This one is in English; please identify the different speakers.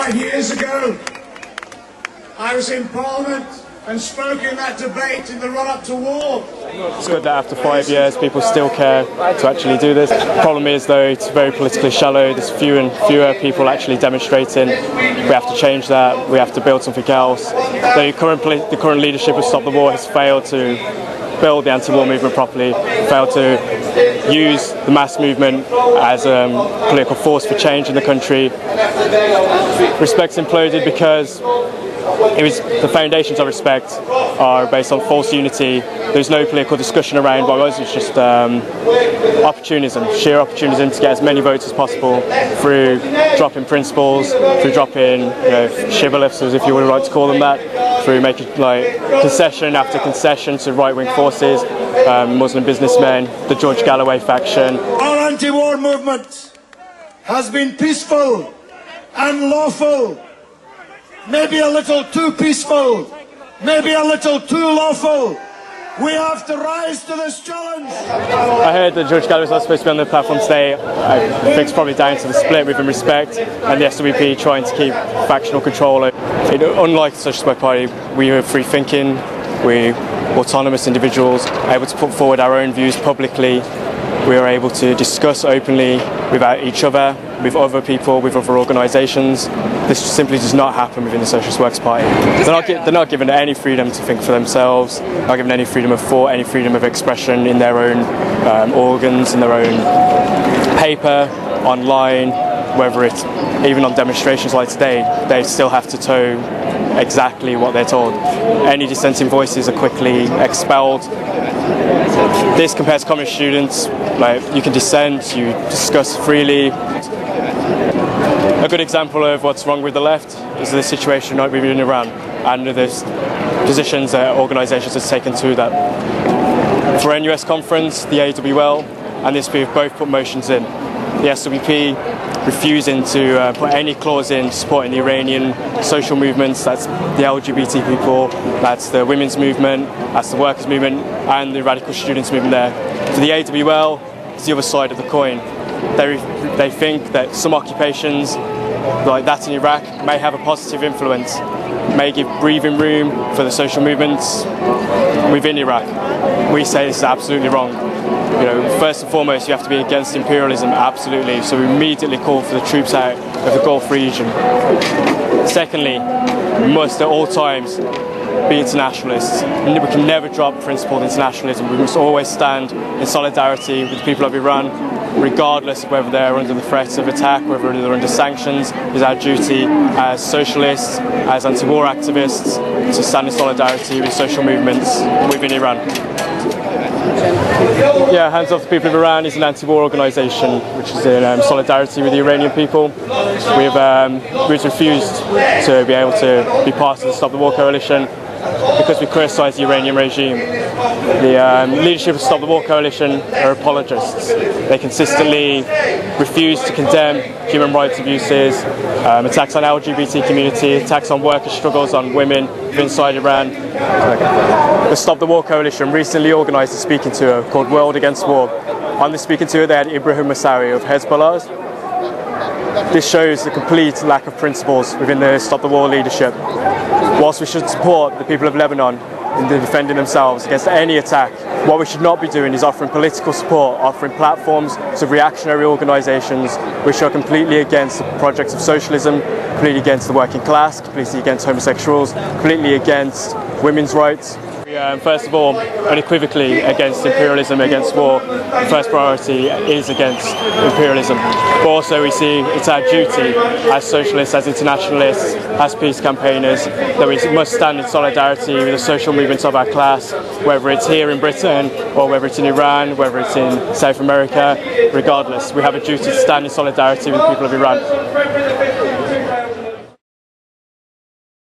Speaker 1: 5 years ago, I was in Parliament and spoke in that debate in the run-up to war.
Speaker 2: It's good that after 5 years people still care to actually do this. The problem is though it's very politically shallow, there's fewer and fewer people actually demonstrating. We have to change that, we have to build something else. The current leadership of Stop the War has failed to build the anti-war movement properly, failed to use the mass movement as a political force for change in the country. Respect's imploded because the foundations of respect are based on false unity. There's no political discussion around what was. It's just opportunism, sheer opportunism to get as many votes as possible through dropping principles, through dropping shibboleths, as if you would like to call them that, through making concession after concession to right-wing forces, Muslim businessmen, the George Galloway faction.
Speaker 1: Our anti-war movement has been peaceful and lawful. Maybe a little too peaceful, maybe a little too lawful. We have to rise to this challenge.
Speaker 2: I heard that George Galloway was not supposed to be on the platform today. I think it's probably down to the split within Respect and the SWP trying to keep factional control. Unlike the Socialist Work Party, we are free thinking, we're autonomous individuals, able to put forward our own views publicly. We are able to discuss openly with each other, with other people, with other organisations. This simply does not happen within the Socialist Works Party. They're not given any freedom to think for themselves, not given any freedom of thought, any freedom of expression in their own organs, in their own paper, online, whether it's even on demonstrations like today, they still have to toe exactly what they're told. Any dissenting voices are quickly expelled. This compared to communist students, you can dissent, you discuss freely. A good example of what's wrong with the left is the situation within Iran and the positions that organisations have taken to that. For NUS conference, the AWL and the SPF have both put motions in. The SWP refusing to put any clause in supporting the Iranian social movements, that's the LGBT people, that's the women's movement, that's the workers' movement and the radical students movement there. For the AWL, it's the other side of the coin. They think that some occupations like that in Iraq may have a positive influence, may give breathing room for the social movements within Iraq. We say this is absolutely wrong. First and foremost, you have to be against imperialism, absolutely. So we immediately call for the troops out of the Gulf region. Secondly, we must at all times be internationalists. We can never drop principled internationalism. We must always stand in solidarity with the people of Iran, regardless of whether they're under the threat of attack, whether they're under sanctions. It is our duty as socialists, as anti-war activists, to stand in solidarity with social movements within Iran. Yeah, Hands Off the People of Iran is an anti-war organisation which is in solidarity with the Iranian people. We've refused to be able to be part of the Stop the War coalition because we criticise the Iranian regime. The leadership of Stop the War coalition are apologists. They consistently refuse to condemn human rights abuses, attacks on the LGBT community, attacks on worker struggles on women inside Iran. The Stop the War coalition recently organised a speaking tour called World Against War. On the speaking tour they had Ibrahim Moussawi of Hezbollah. This shows the complete lack of principles within the Stop the War leadership. Whilst we should support the people of Lebanon in defending themselves against any attack, what we should not be doing is offering political support, offering platforms to reactionary organisations which are completely against the projects of socialism, completely against the working class, completely against homosexuals, completely against women's rights. First of all, unequivocally against imperialism, against war. The first priority is against imperialism. But also we see it's our duty as socialists, as internationalists, as peace campaigners, that we must stand in solidarity with the social movements of our class, whether it's here in Britain or whether it's in Iran, whether it's in South America, regardless. We have a duty to stand in solidarity with the people of Iran.